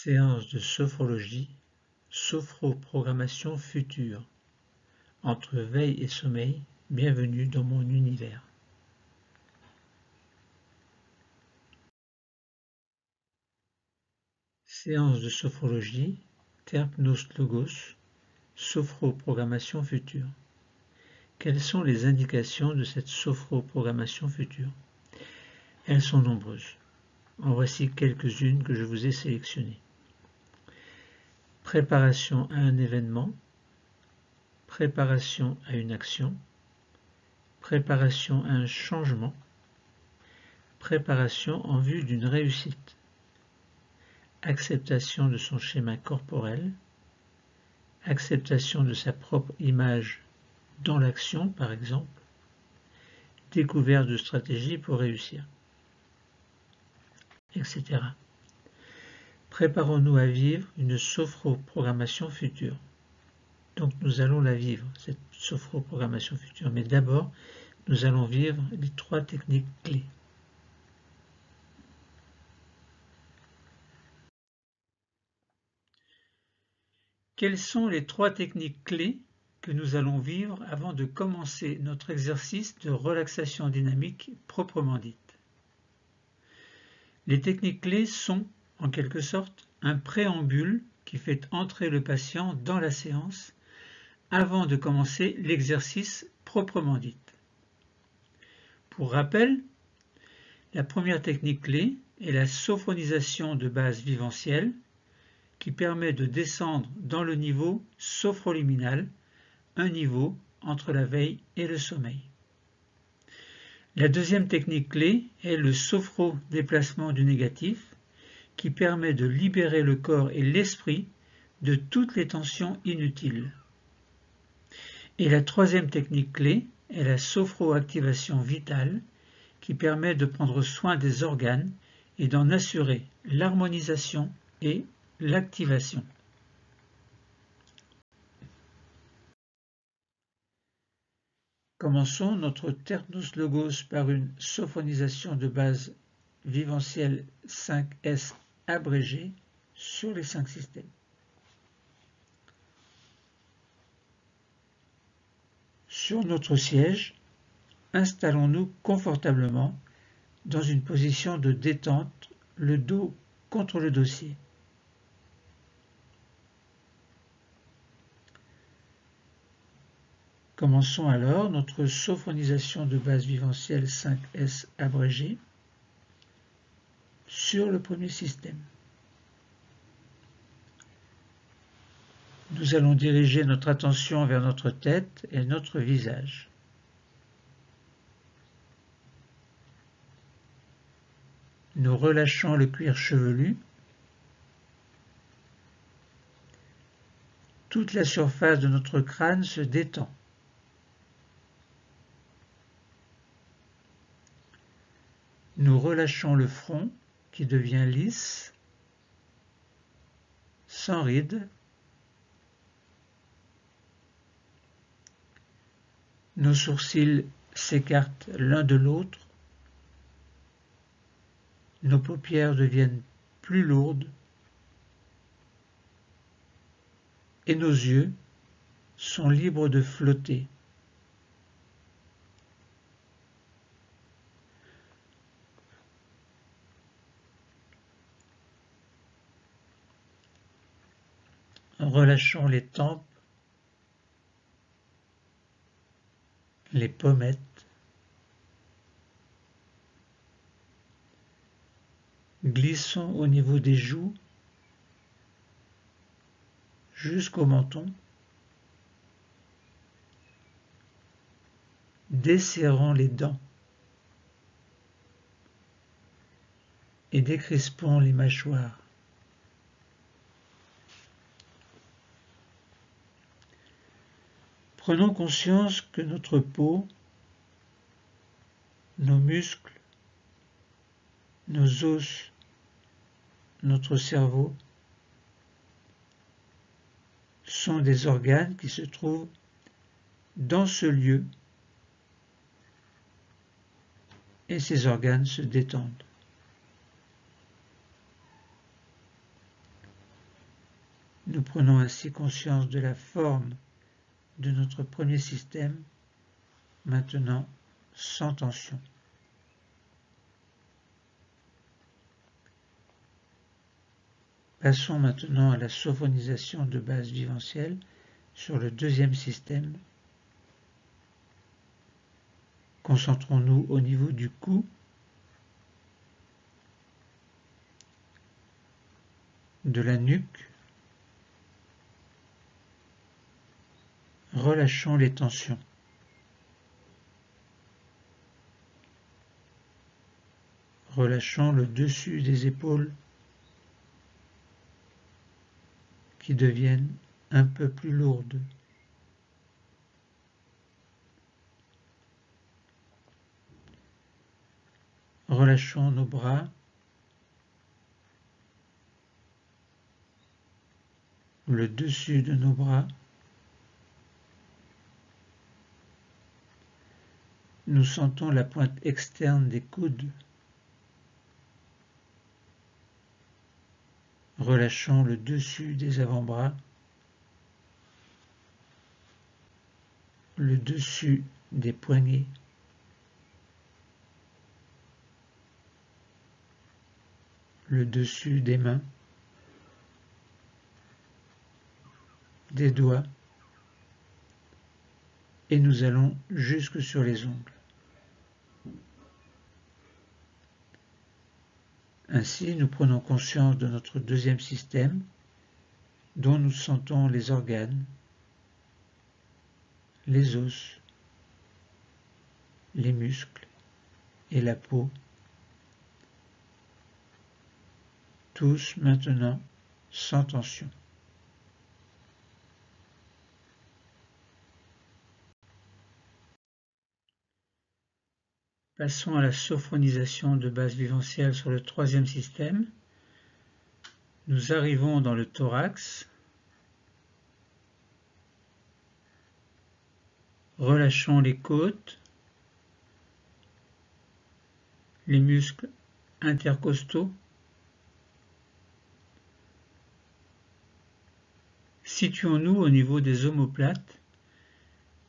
Séance de sophrologie, sophroprogrammation future. Entre veille et sommeil, bienvenue dans mon univers. Séance de sophrologie, Terpnos Logos, sophroprogrammation future. Quelles sont les indications de cette sophroprogrammation future? Elles sont nombreuses. En voici quelques-unes que je vous ai sélectionnées. Préparation à un événement, préparation à une action, préparation à un changement, préparation en vue d'une réussite, acceptation de son schéma corporel, acceptation de sa propre image dans l'action par exemple, découverte de stratégies pour réussir, etc. Préparons-nous à vivre une sophroprogrammation future. Donc nous allons la vivre, cette sophroprogrammation future, mais d'abord nous allons vivre les 3 techniques clés. Quelles sont les 3 techniques clés que nous allons vivre avant de commencer notre exercice de relaxation dynamique proprement dite? Les techniques clés sont, en quelque sorte, un préambule qui fait entrer le patient dans la séance avant de commencer l'exercice proprement dit. Pour rappel, la première technique clé est la sophronisation de base viventielle qui permet de descendre dans le niveau sophroliminal, un niveau entre la veille et le sommeil. La deuxième technique clé est le sophro-déplacement du négatif qui permet de libérer le corps et l'esprit de toutes les tensions inutiles. Et la troisième technique clé est la sophro-activation vitale qui permet de prendre soin des organes et d'en assurer l'harmonisation et l'activation. Commençons notre Terpnos Logos par une sophronisation de base viventielle 5S abrégée sur les 5 systèmes. Sur notre siège, installons-nous confortablement dans une position de détente, le dos contre le dossier. Commençons alors notre sophronisation de base viventielle 5S abrégée sur le premier système. Nous allons diriger notre attention vers notre tête et notre visage. Nous relâchons le cuir chevelu. Toute la surface de notre crâne se détend. Nous relâchons le front qui devient lisse, sans rides. Nos sourcils s'écartent l'un de l'autre. Nos paupières deviennent plus lourdes. Et nos yeux sont libres de flotter. Relâchons les tempes, les pommettes, glissons au niveau des joues jusqu'au menton, desserrons les dents et décrispons les mâchoires. Prenons conscience que notre peau, nos muscles, nos os, notre cerveau sont des organes qui se trouvent dans ce lieu et ces organes se détendent. Nous prenons ainsi conscience de la forme de notre premier système, maintenant sans tension. Passons maintenant à la sophonisation de base viventielle sur le deuxième système. Concentrons-nous au niveau du cou, de la nuque. Relâchons les tensions. Relâchons le dessus des épaules qui deviennent un peu plus lourdes. Relâchons nos bras, le dessus de nos bras. Nous sentons la pointe externe des coudes. Relâchons le dessus des avant-bras, le dessus des poignets, le dessus des mains, des doigts, et nous allons jusque sur les ongles. Ainsi, nous prenons conscience de notre deuxième système, dont nous sentons les organes, les os, les muscles et la peau, tous maintenant sans tension. Passons à la sophronisation de base viventielle sur le troisième système. Nous arrivons dans le thorax. Relâchons les côtes, les muscles intercostaux. Situons-nous au niveau des omoplates.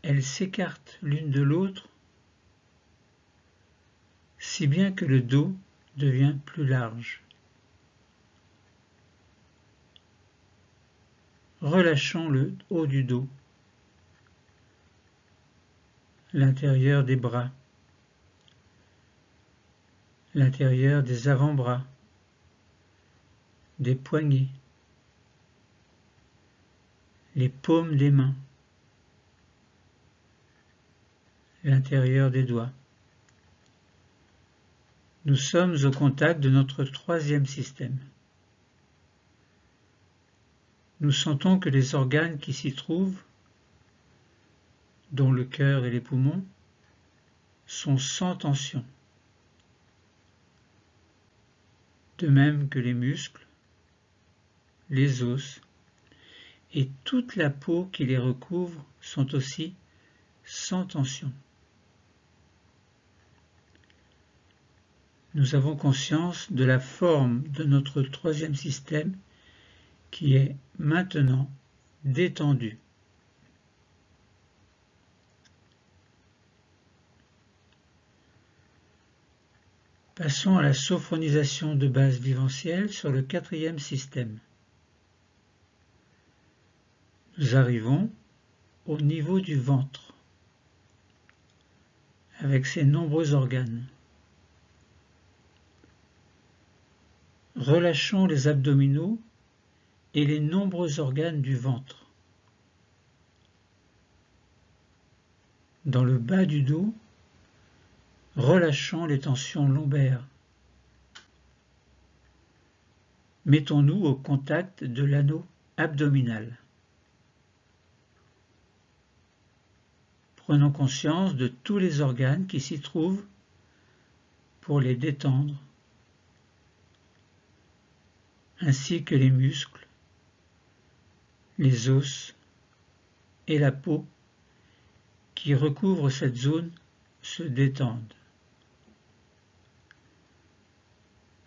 Elles s'écartent l'une de l'autre, si bien que le dos devient plus large. Relâchons le haut du dos, l'intérieur des bras, l'intérieur des avant-bras, des poignets, les paumes des mains, l'intérieur des doigts. Nous sommes au contact de notre troisième système. Nous sentons que les organes qui s'y trouvent, dont le cœur et les poumons, sont sans tension, de même que les muscles, les os et toute la peau qui les recouvre sont aussi sans tension. Nous avons conscience de la forme de notre troisième système qui est maintenant détendu. Passons à la sophronisation de base viventielle sur le quatrième système. Nous arrivons au niveau du ventre, avec ses nombreux organes. Relâchons les abdominaux et les nombreux organes du ventre. Dans le bas du dos, relâchons les tensions lombaires. Mettons-nous au contact de l'anneau abdominal. Prenons conscience de tous les organes qui s'y trouvent pour les détendre, ainsi que les muscles, les os et la peau qui recouvrent cette zone se détendent.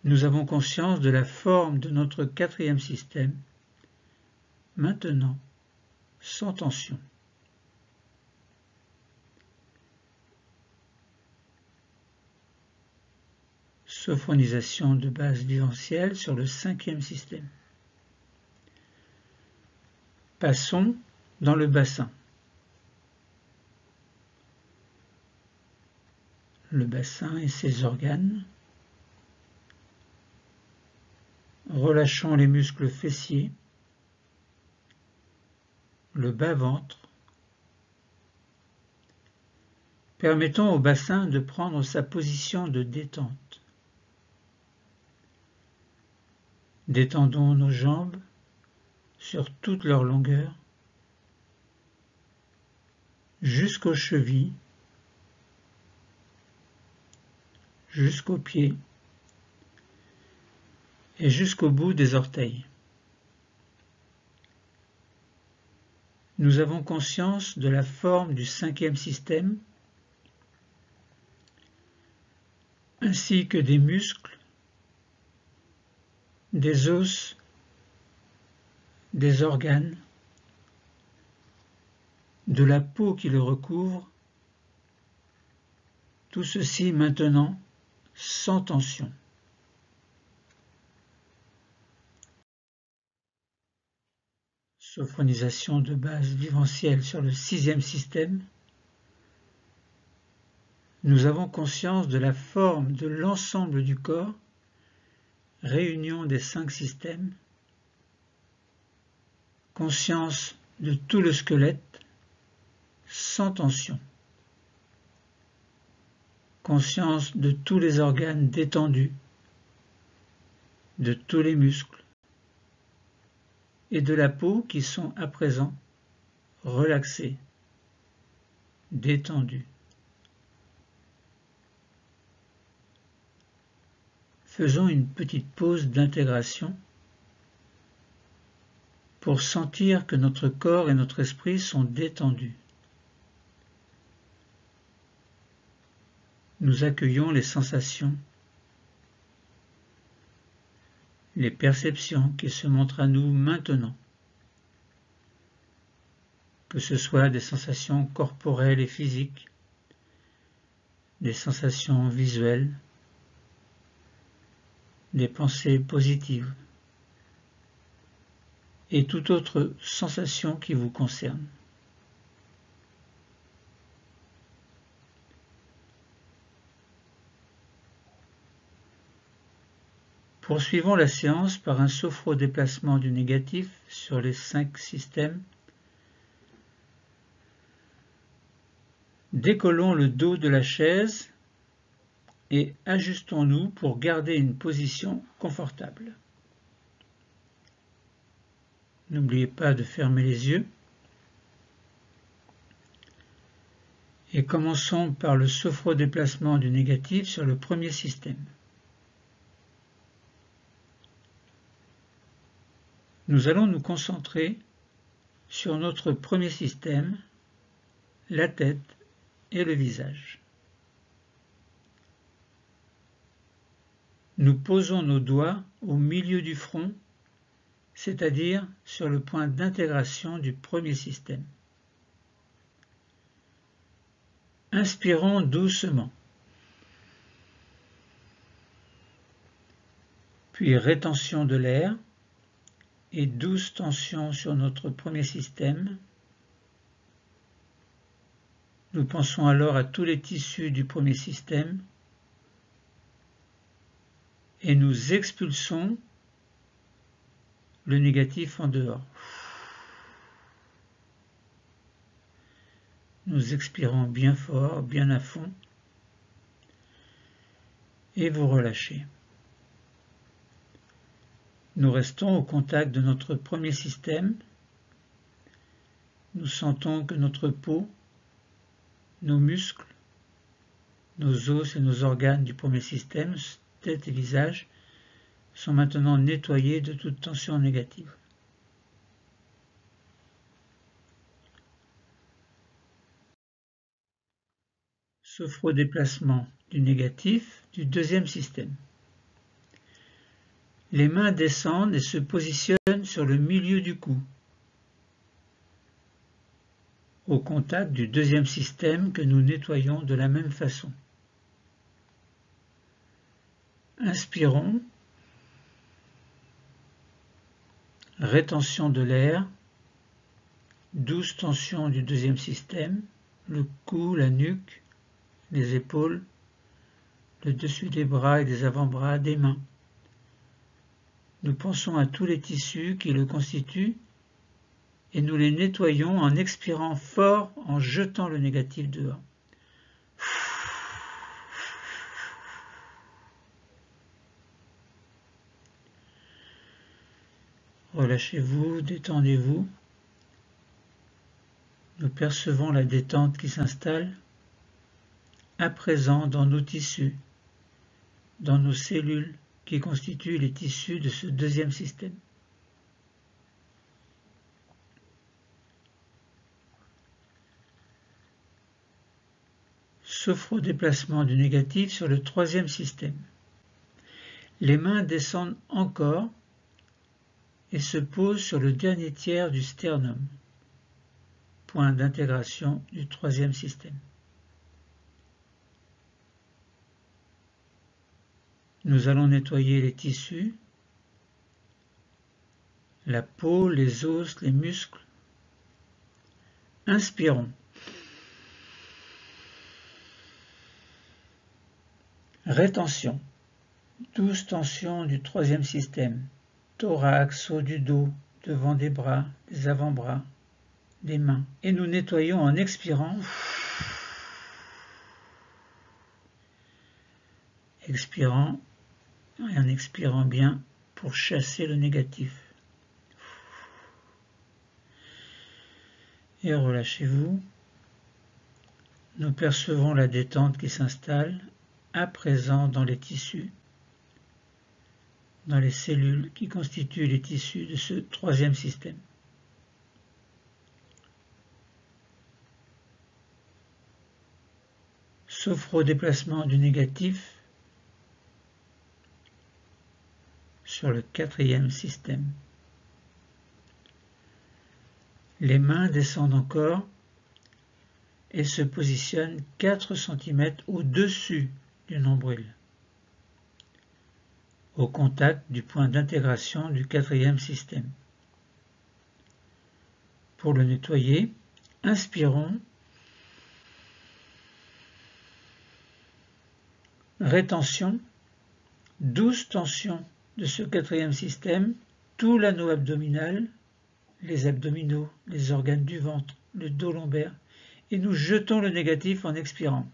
Nous avons conscience de la forme de notre quatrième système maintenant sans tension. Sophronisation de base viventielle sur le 5e système. Passons dans le bassin. Le bassin et ses organes. Relâchons les muscles fessiers, le bas-ventre. Permettons au bassin de prendre sa position de détente. Détendons nos jambes sur toute leur longueur, jusqu'aux chevilles, jusqu'aux pieds et jusqu'au bout des orteils. Nous avons conscience de la forme du 5e système, ainsi que des muscles, des os, des organes, de la peau qui le recouvre, tout ceci maintenant sans tension. Sophronisation de base viventielle sur le 6e système. Nous avons conscience de la forme de l'ensemble du corps, réunion des 5 systèmes, conscience de tout le squelette, sans tension, conscience de tous les organes détendus, de tous les muscles, et de la peau qui sont à présent relaxés, détendus. Faisons une petite pause d'intégration pour sentir que notre corps et notre esprit sont détendus. Nous accueillons les sensations, les perceptions qui se montrent à nous maintenant, que ce soit des sensations corporelles et physiques, des sensations visuelles, des pensées positives et toute autre sensation qui vous concerne. Poursuivons la séance par un sophro-déplacement du négatif sur les 5 systèmes. Décollons le dos de la chaise et ajustons-nous pour garder une position confortable. N'oubliez pas de fermer les yeux. Et commençons par le sophro-déplacement du négatif sur le 1er système. Nous allons nous concentrer sur notre 1er système, la tête et le visage. Nous posons nos doigts au milieu du front, c'est-à-dire sur le point d'intégration du 1er système. Inspirons doucement, puis rétention de l'air et douce tension sur notre 1er système. Nous pensons alors à tous les tissus du 1er système et nous expulsons le négatif en dehors. Nous expirons bien fort, bien à fond, et vous relâchez. Nous restons au contact de notre 1er système. Nous sentons que notre peau, nos muscles, nos os et nos organes du 1er système, tête et visage, sont maintenant nettoyés de toute tension négative. Sophro-déplacement du négatif du 2e système. Les mains descendent et se positionnent sur le milieu du cou, au contact du deuxième système que nous nettoyons de la même façon. Inspirons, rétention de l'air, douce tension du deuxième système, le cou, la nuque, les épaules, le dessus des bras et des avant-bras, des mains. Nous pensons à tous les tissus qui le constituent et nous les nettoyons en expirant fort, en jetant le négatif dehors. Relâchez-vous, détendez-vous. Nous percevons la détente qui s'installe à présent dans nos tissus, dans nos cellules qui constituent les tissus de ce deuxième système. Sophrodéplacement du négatif sur le troisième système. Les mains descendent encore et se posent sur le dernier tiers du sternum, point d'intégration du troisième système. Nous allons nettoyer les tissus, la peau, les os, les muscles. Inspirons. Rétention. Douce tension du troisième système. Thorax, haut du dos, devant des bras, des avant-bras, des mains. Et nous nettoyons en expirant. Expirant et en expirant bien pour chasser le négatif. Et relâchez-vous. Nous percevons la détente qui s'installe à présent dans les tissus, dans les cellules qui constituent les tissus de ce troisième système. Sophrodéplacement du négatif sur le quatrième système. Les mains descendent encore et se positionnent 4 cm au-dessus du nombril, au contact du point d'intégration du quatrième système. Pour le nettoyer, inspirons, rétention, douce tension de ce quatrième système, tout l'anneau abdominal, les abdominaux, les organes du ventre, le dos lombaire, et nous jetons le négatif en expirant.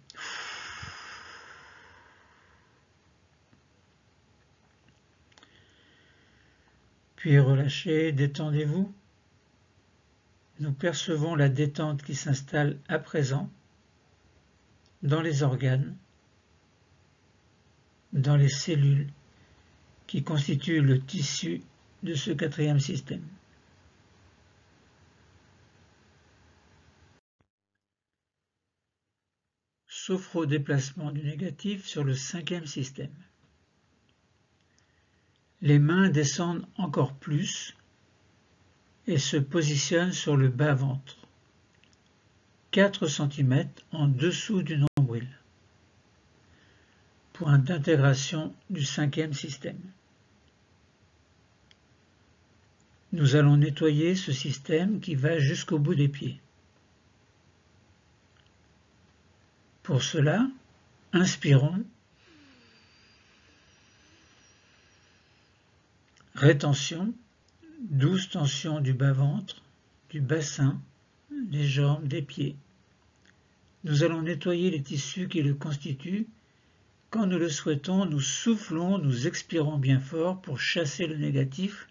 Puis relâchez, détendez-vous. Nous percevons la détente qui s'installe à présent dans les organes, dans les cellules qui constituent le tissu de ce quatrième système. Sophrodéplacement du négatif sur le cinquième système. Les mains descendent encore plus et se positionnent sur le bas-ventre, 4 cm en dessous du nombril, point d'intégration du cinquième système. Nous allons nettoyer ce système qui va jusqu'au bout des pieds. Pour cela, inspirons, rétention, douce tension du bas-ventre, du bassin, des jambes, des pieds. Nous allons nettoyer les tissus qui le constituent. Quand nous le souhaitons, nous soufflons, nous expirons bien fort pour chasser le négatif.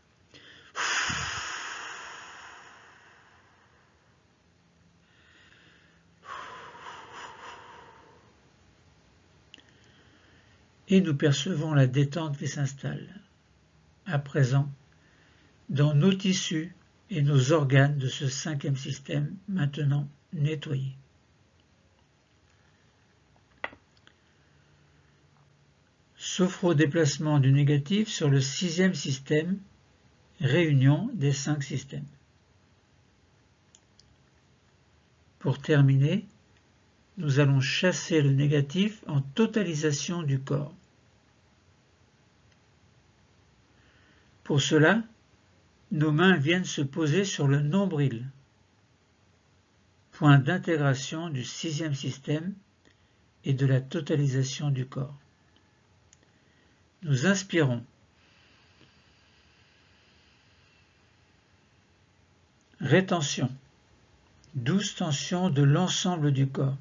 Et nous percevons la détente qui s'installe, à présent, dans nos tissus et nos organes de ce cinquième système, maintenant nettoyés. Sophrodéplacement du négatif sur le sixième système, réunion des 5 systèmes. Pour terminer, nous allons chasser le négatif en totalisation du corps. Pour cela, nos mains viennent se poser sur le nombril, point d'intégration du sixième système et de la totalisation du corps. Nous inspirons. Rétention. Douce tension de l'ensemble du corps.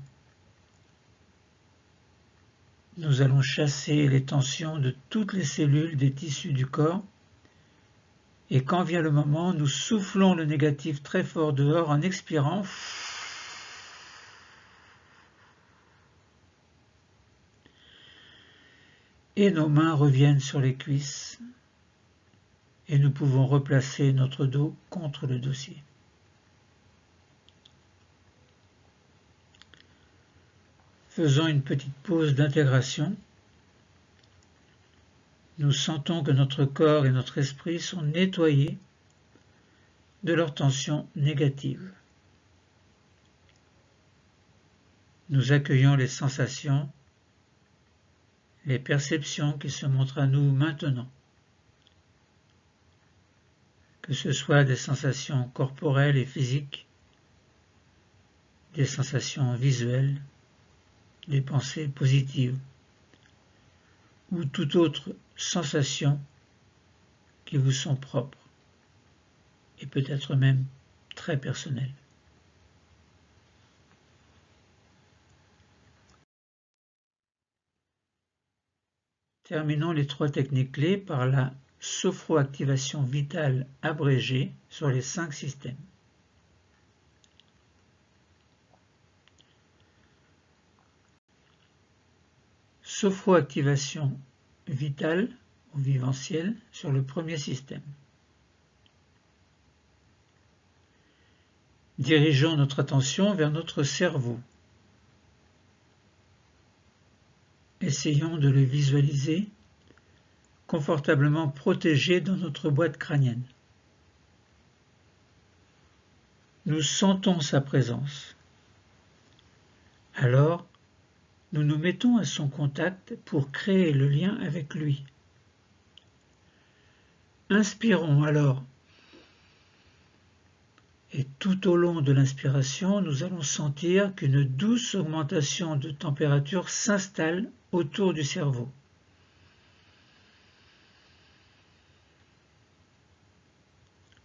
Nous allons chasser les tensions de toutes les cellules des tissus du corps et quand vient le moment, nous soufflons le négatif très fort dehors en expirant. Et nos mains reviennent sur les cuisses et nous pouvons replacer notre dos contre le dossier. Faisons une petite pause d'intégration. Nous sentons que notre corps et notre esprit sont nettoyés de leurs tensions négatives. Nous accueillons les sensations, les perceptions qui se montrent à nous maintenant. Que ce soit des sensations corporelles et physiques, des sensations visuelles, des pensées positives, ou toute autre sensation qui vous sont propres et peut-être même très personnelles. Terminons les 3 techniques clés par la sophroactivation vitale abrégée sur les 5 systèmes. Sophroactivation vitale ou vivencielle sur le premier système. Dirigeons notre attention vers notre cerveau. Essayons de le visualiser confortablement protégé dans notre boîte crânienne. Nous sentons sa présence. Alors, nous nous mettons à son contact pour créer le lien avec lui. Inspirons alors. Et tout au long de l'inspiration, nous allons sentir qu'une douce augmentation de température s'installe autour du cerveau.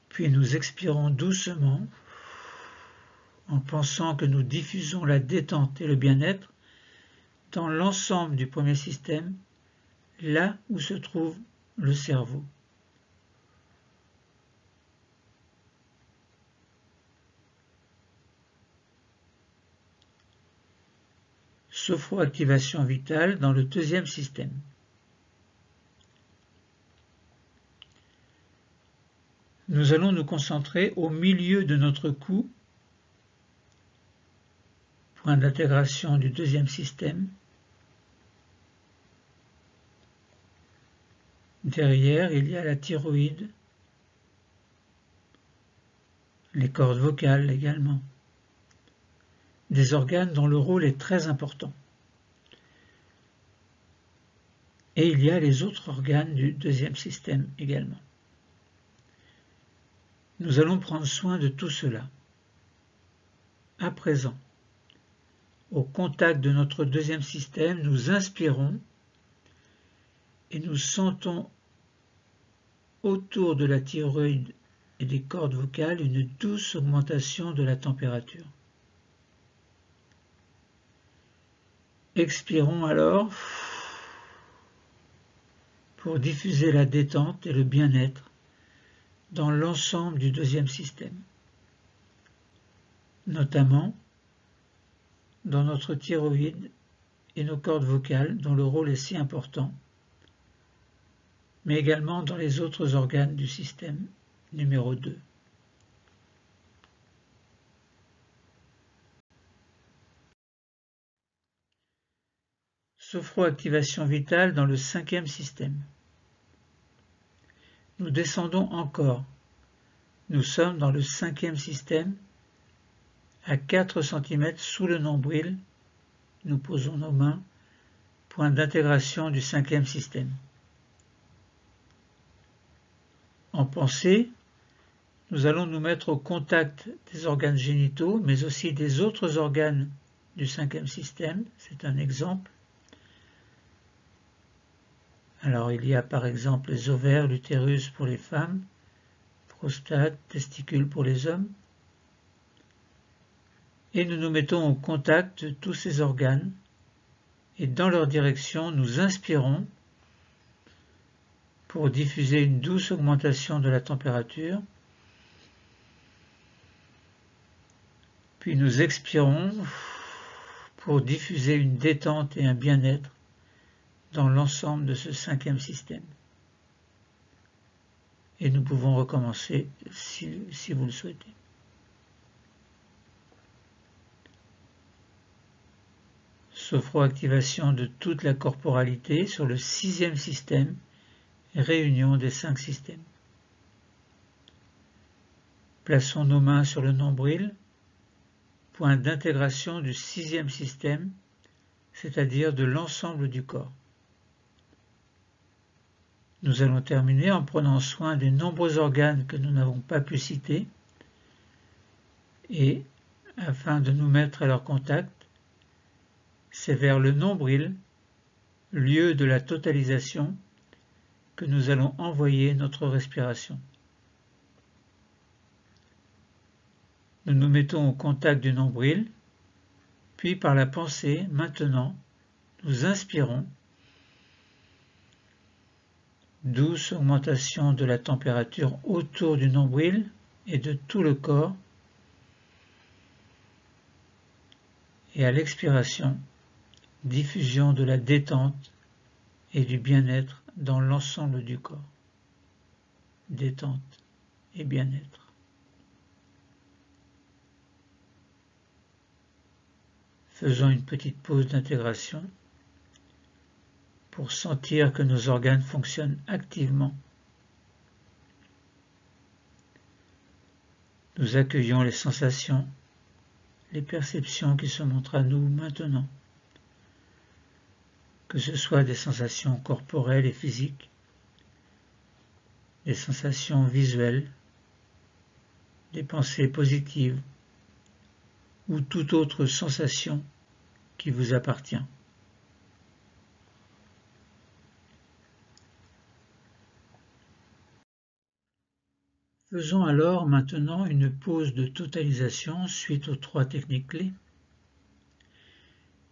Puis nous expirons doucement en pensant que nous diffusons la détente et le bien-être dans l'ensemble du premier système, là où se trouve le cerveau. Sophroactivation vitale dans le deuxième système. Nous allons nous concentrer au milieu de notre cou, point d'intégration du deuxième système. Derrière, il y a la thyroïde, les cordes vocales également, des organes dont le rôle est très important. Et il y a les autres organes du deuxième système également. Nous allons prendre soin de tout cela. À présent, au contact de notre deuxième système, nous inspirons et nous sentons autour de la thyroïde et des cordes vocales une douce augmentation de la température. Expirons alors pour diffuser la détente et le bien-être dans l'ensemble du deuxième système, notamment dans notre thyroïde et nos cordes vocales dont le rôle est si important, mais également dans les autres organes du système numéro 2. Sophroactivation vitale dans le cinquième système. Nous descendons encore. Nous sommes dans le cinquième système À 4 cm sous le nombril, nous posons nos mains, point d'intégration du 5e système. En pensée, nous allons nous mettre au contact des organes génitaux, mais aussi des autres organes du 5e système. C'est un exemple. Alors il y a par exemple les ovaires, l'utérus pour les femmes, prostate, testicules pour les hommes. Et nous nous mettons au contact de tous ces organes et dans leur direction nous inspirons pour diffuser une douce augmentation de la température. Puis nous expirons pour diffuser une détente et un bien-être dans l'ensemble de ce 5e système. Et nous pouvons recommencer si vous le souhaitez. Sophroactivation de toute la corporalité sur le 6e système, réunion des 5 systèmes. Plaçons nos mains sur le nombril, point d'intégration du 6e système, c'est-à-dire de l'ensemble du corps. Nous allons terminer en prenant soin des nombreux organes que nous n'avons pas pu citer et, afin de nous mettre à leur contact, c'est vers le nombril, lieu de la totalisation, que nous allons envoyer notre respiration. Nous nous mettons au contact du nombril, puis par la pensée, maintenant, nous inspirons, douce augmentation de la température autour du nombril et de tout le corps, et à l'expiration, diffusion de la détente et du bien-être dans l'ensemble du corps. Détente et bien-être. Faisons une petite pause d'intégration pour sentir que nos organes fonctionnent activement. Nous accueillons les sensations, les perceptions qui se montrent à nous maintenant, que ce soit des sensations corporelles et physiques, des sensations visuelles, des pensées positives ou toute autre sensation qui vous appartient. Faisons alors maintenant une pause de totalisation suite aux 3 techniques clés.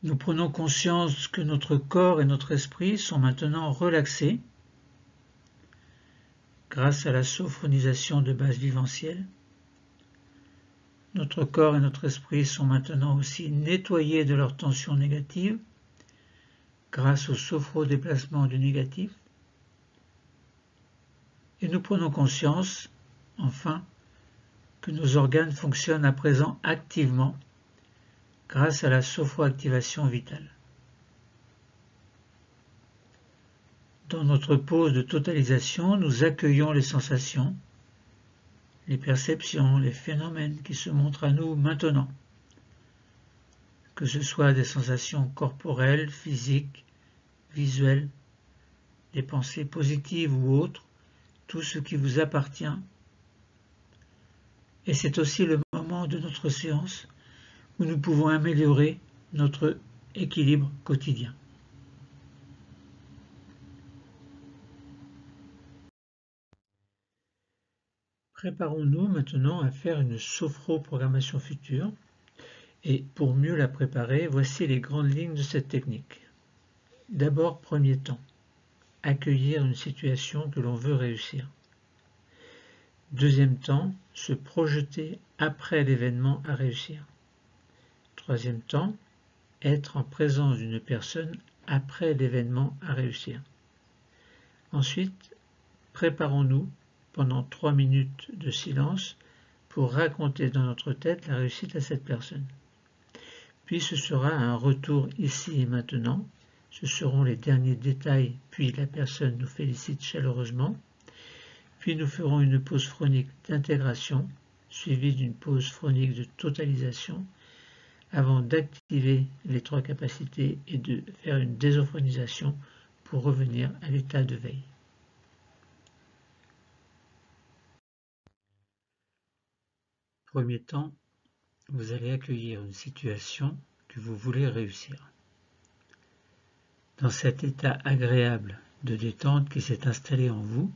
Nous prenons conscience que notre corps et notre esprit sont maintenant relaxés grâce à la sophronisation de base vivencielle. Notre corps et notre esprit sont maintenant aussi nettoyés de leurs tensions négatives grâce au sophrodéplacement du négatif. Et nous prenons conscience, enfin, que nos organes fonctionnent à présent activement grâce à la sophroactivation vitale. Dans notre pause de totalisation, nous accueillons les sensations, les perceptions, les phénomènes qui se montrent à nous maintenant, que ce soit des sensations corporelles, physiques, visuelles, des pensées positives ou autres, tout ce qui vous appartient. Et c'est aussi le moment de notre séance où nous pouvons améliorer notre équilibre quotidien. Préparons-nous maintenant à faire une sophroprogrammation future. Et pour mieux la préparer, voici les grandes lignes de cette technique. D'abord, premier temps, accueillir une situation que l'on veut réussir. Deuxième temps, se projeter après l'événement à réussir. Troisième temps, être en présence d'une personne après l'événement à réussir. Ensuite, préparons-nous pendant 3 minutes de silence pour raconter dans notre tête la réussite à cette personne. Puis ce sera un retour ici et maintenant, ce seront les derniers détails, puis la personne nous félicite chaleureusement, puis nous ferons une pause phronique d'intégration, suivi d'une pause phonique de totalisation avant d'activer les 3 capacités et de faire une désophonisation pour revenir à l'état de veille. Premier temps, vous allez accueillir une situation que vous voulez réussir. Dans cet état agréable de détente qui s'est installé en vous,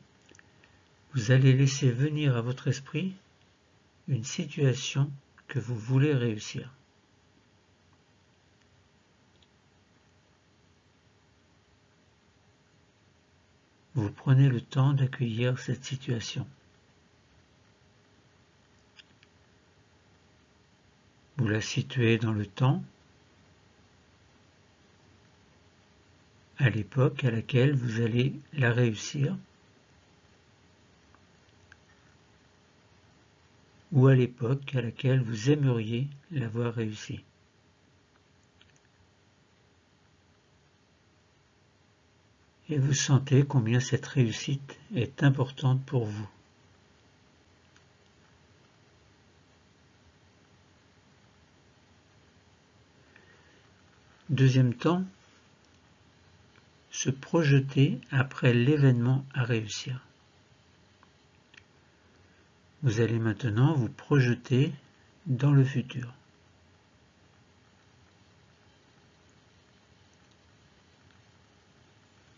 vous allez laisser venir à votre esprit une situation que vous voulez réussir. Vous prenez le temps d'accueillir cette situation. Vous la situez dans le temps, à l'époque à laquelle vous allez la réussir, ou à l'époque à laquelle vous aimeriez l'avoir réussi. Et vous sentez combien cette réussite est importante pour vous. Deuxième temps, se projeter après l'événement à réussir. Vous allez maintenant vous projeter dans le futur.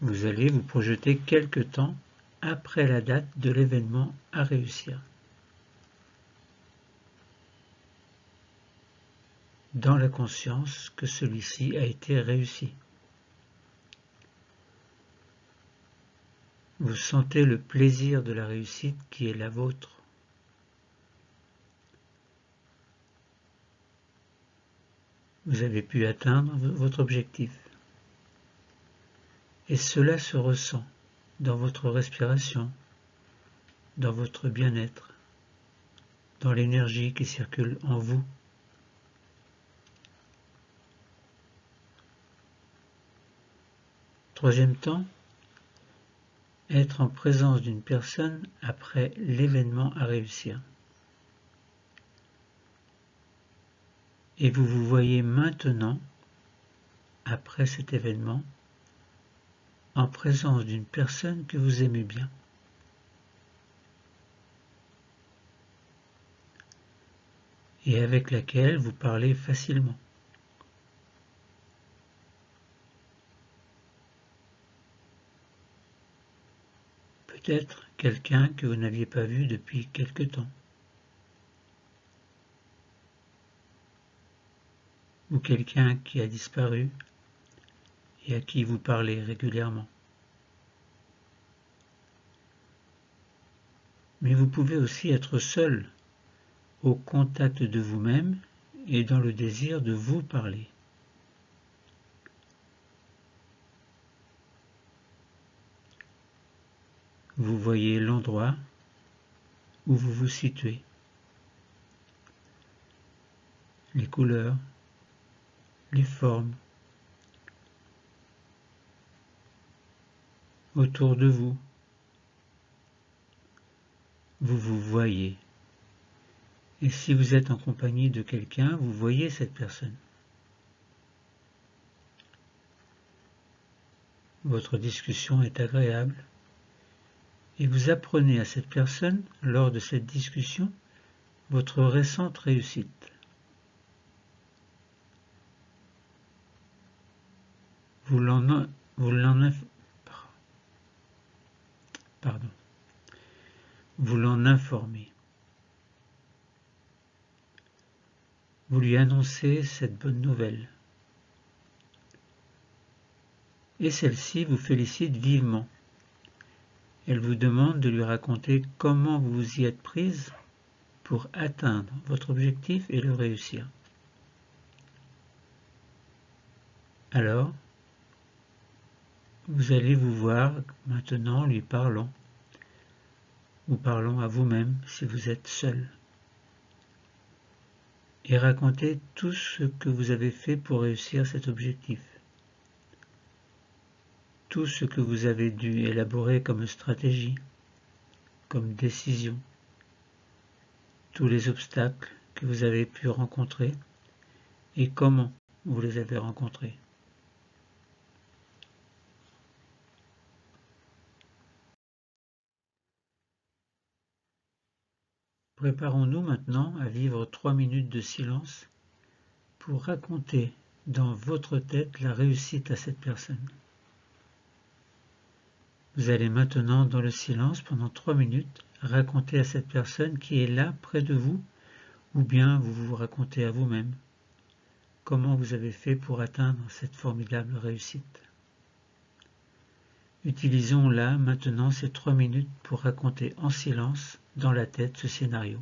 Vous allez vous projeter quelque temps après la date de l'événement à réussir. Dans la conscience que celui-ci a été réussi. Vous sentez le plaisir de la réussite qui est la vôtre. Vous avez pu atteindre votre objectif. Et cela se ressent dans votre respiration, dans votre bien-être, dans l'énergie qui circule en vous. Troisième temps, être en présence d'une personne après l'événement à réussir. Et vous vous voyez maintenant, après cet événement, en présence d'une personne que vous aimez bien. Et avec laquelle vous parlez facilement. Peut-être quelqu'un que vous n'aviez pas vu depuis quelque temps. Ou quelqu'un qui a disparu et à qui vous parlez régulièrement. Mais vous pouvez aussi être seul, au contact de vous-même et dans le désir de vous parler. Vous voyez l'endroit où vous vous situez, les couleurs, les formes, autour de vous. Vous vous voyez. Et si vous êtes en compagnie de quelqu'un, vous voyez cette personne. Votre discussion est agréable et vous apprenez à cette personne, lors de cette discussion, votre récente réussite. Vous l'en informez. Vous lui annoncez cette bonne nouvelle. Et celle-ci vous félicite vivement. Elle vous demande de lui raconter comment vous vous y êtes prise pour atteindre votre objectif et le réussir. Alors, vous allez vous voir maintenant lui parlant, ou parlant à vous-même si vous êtes seul, et raconter tout ce que vous avez fait pour réussir cet objectif, tout ce que vous avez dû élaborer comme stratégie, comme décision, tous les obstacles que vous avez pu rencontrer et comment vous les avez rencontrés. Préparons-nous maintenant à vivre 3 minutes de silence pour raconter dans votre tête la réussite à cette personne. Vous allez maintenant, dans le silence, pendant 3 minutes, raconter à cette personne qui est là, près de vous, ou bien vous vous racontez à vous-même comment vous avez fait pour atteindre cette formidable réussite. Utilisons là, maintenant, ces 3 minutes pour raconter en silence, dans la tête, ce scénario.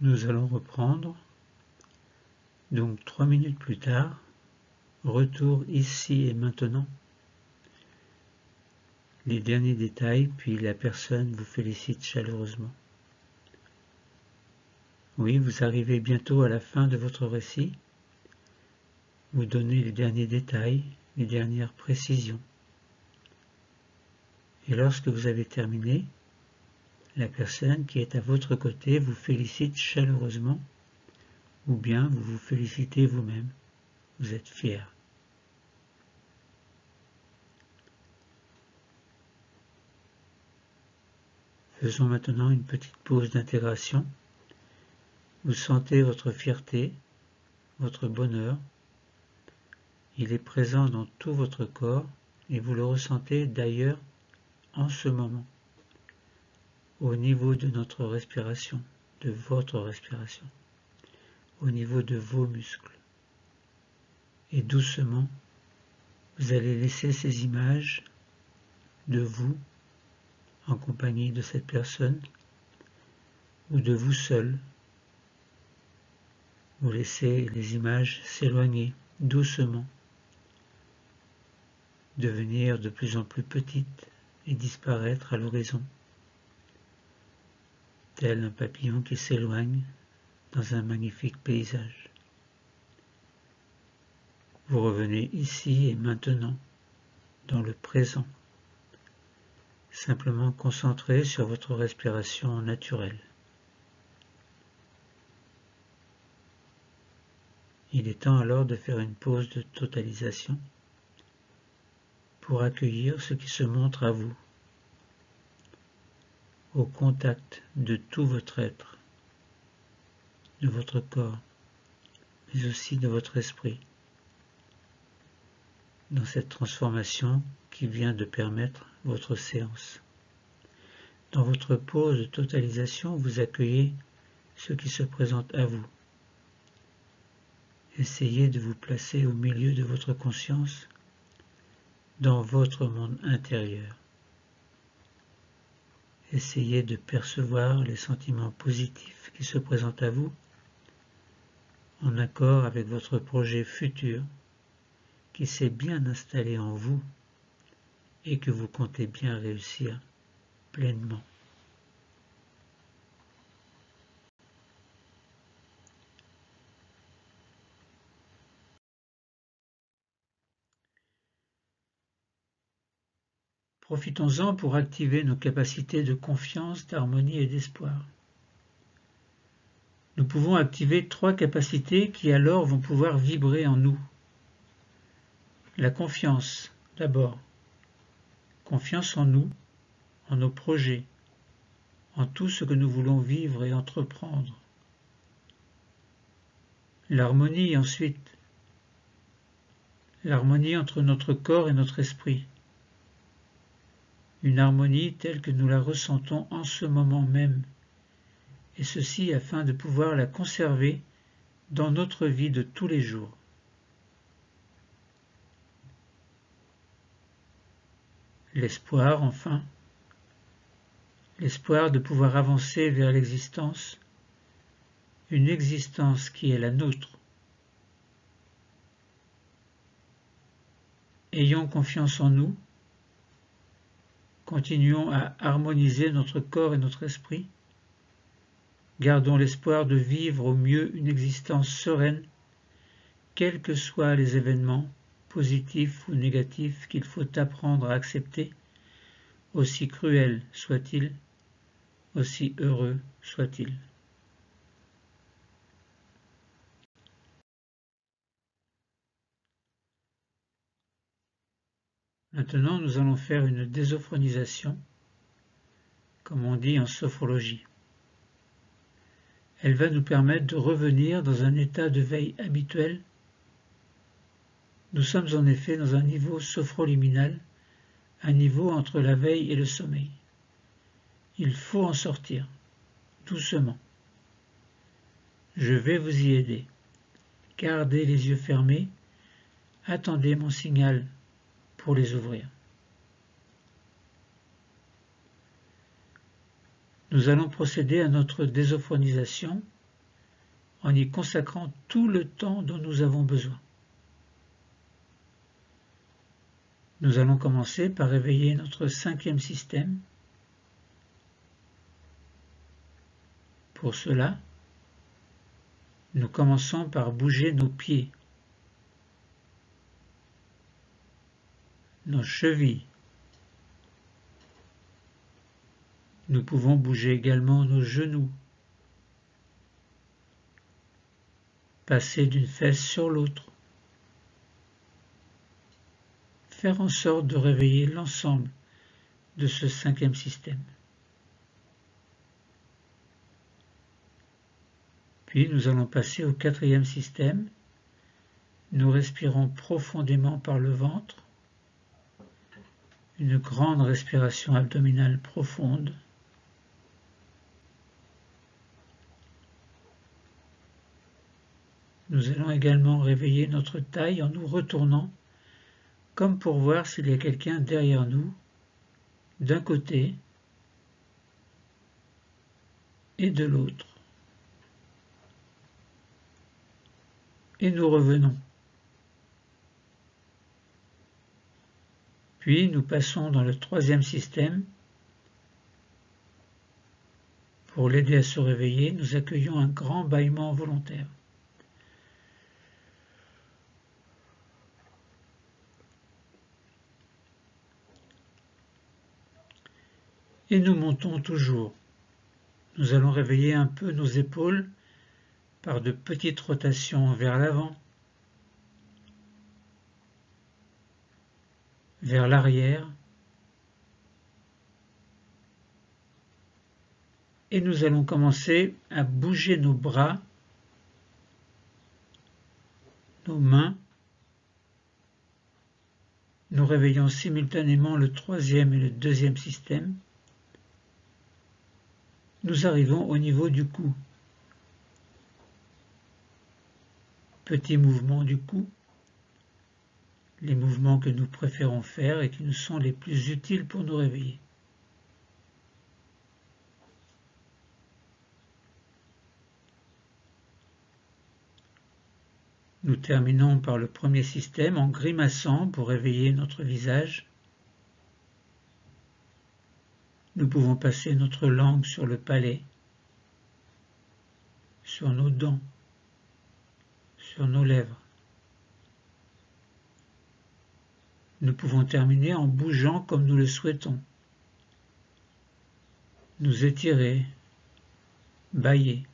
Nous allons reprendre. Donc 3 minutes plus tard, retour ici et maintenant. Les derniers détails, puis la personne vous félicite chaleureusement. Oui, vous arrivez bientôt à la fin de votre récit. Vous donnez les derniers détails, les dernières précisions. Et lorsque vous avez terminé, la personne qui est à votre côté vous félicite chaleureusement, ou bien vous vous félicitez vous-même. Vous êtes fier. Faisons maintenant une petite pause d'intégration. Vous sentez votre fierté, votre bonheur. Il est présent dans tout votre corps et vous le ressentez d'ailleurs en ce moment, au niveau de notre respiration, de votre respiration, au niveau de vos muscles. Et doucement, vous allez laisser ces images de vous en compagnie de cette personne ou de vous seul. Vous laissez les images s'éloigner doucement, devenir de plus en plus petites et disparaître à l'horizon, tel un papillon qui s'éloigne dans un magnifique paysage. Vous revenez ici et maintenant, dans le présent, simplement concentré sur votre respiration naturelle. Il est temps alors de faire une pause de totalisation pour accueillir ce qui se montre à vous, au contact de tout votre être, de votre corps, mais aussi de votre esprit. dans cette transformation qui vient de permettre votre séance. Dans votre pause de totalisation, vous accueillez ce qui se présente à vous. Essayez de vous placer au milieu de votre conscience, dans votre monde intérieur. Essayez de percevoir les sentiments positifs qui se présentent à vous, en accord avec votre projet futur qui s'est bien installé en vous et que vous comptez bien réussir pleinement. Profitons-en pour activer nos capacités de confiance, d'harmonie et d'espoir. Nous pouvons activer 3 capacités qui alors vont pouvoir vibrer en nous. La confiance, d'abord. Confiance en nous, en nos projets, en tout ce que nous voulons vivre et entreprendre. L'harmonie ensuite. L'harmonie entre notre corps et notre esprit. Une harmonie telle que nous la ressentons en ce moment même, et ceci afin de pouvoir la conserver dans notre vie de tous les jours. L'espoir, enfin, l'espoir de pouvoir avancer vers l'existence, une existence qui est la nôtre. Ayons confiance en nous, continuons à harmoniser notre corps et notre esprit, gardons l'espoir de vivre au mieux une existence sereine, quels que soient les événements, positifs ou négatifs, qu'il faut apprendre à accepter, aussi cruels soient-ils, aussi heureux soient-ils. Maintenant, nous allons faire une désophronisation, comme on dit en sophrologie. Elle va nous permettre de revenir dans un état de veille habituel. Nous sommes en effet dans un niveau sophroliminal, un niveau entre la veille et le sommeil. Il faut en sortir, doucement. Je vais vous y aider. Gardez les yeux fermés, attendez mon signal pour les ouvrir. Nous allons procéder à notre désophronisation en y consacrant tout le temps dont nous avons besoin. Nous allons commencer par réveiller notre 5e système. Pour cela, nous commençons par bouger nos pieds, nos chevilles. Nous pouvons bouger également nos genoux, passer d'une fesse sur l'autre, faire en sorte de réveiller l'ensemble de ce 5e système. Puis nous allons passer au 4e système. Nous respirons profondément par le ventre, une grande respiration abdominale profonde. Nous allons également réveiller notre taille en nous retournant, comme pour voir s'il y a quelqu'un derrière nous, d'un côté et de l'autre. Et nous revenons. Puis nous passons dans le 3e système. Pour l'aider à se réveiller, nous accueillons un grand bâillement volontaire. Et nous montons toujours. Nous allons réveiller un peu nos épaules par de petites rotations vers l'avant, vers l'arrière, et nous allons commencer à bouger nos bras, nos mains, nous réveillons simultanément le troisième et le deuxième système, nous arrivons au niveau du cou. Petit mouvement du cou, les mouvements que nous préférons faire et qui nous sont les plus utiles pour nous réveiller. Nous terminons par le premier système en grimaçant pour réveiller notre visage. Nous pouvons passer notre langue sur le palais, sur nos dents, sur nos lèvres. Nous pouvons terminer en bougeant comme nous le souhaitons. Nous étirer, bâiller.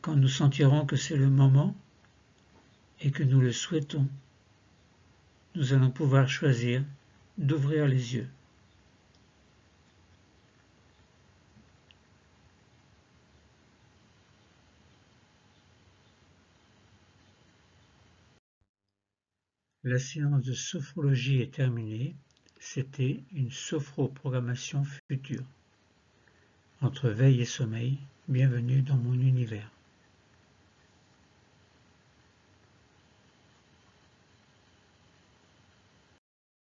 Quand nous sentirons que c'est le moment et que nous le souhaitons, nous allons pouvoir choisir d'ouvrir les yeux. La séance de sophrologie est terminée. C'était une sophroprogrammation future. Entre veille et sommeil, bienvenue dans mon univers.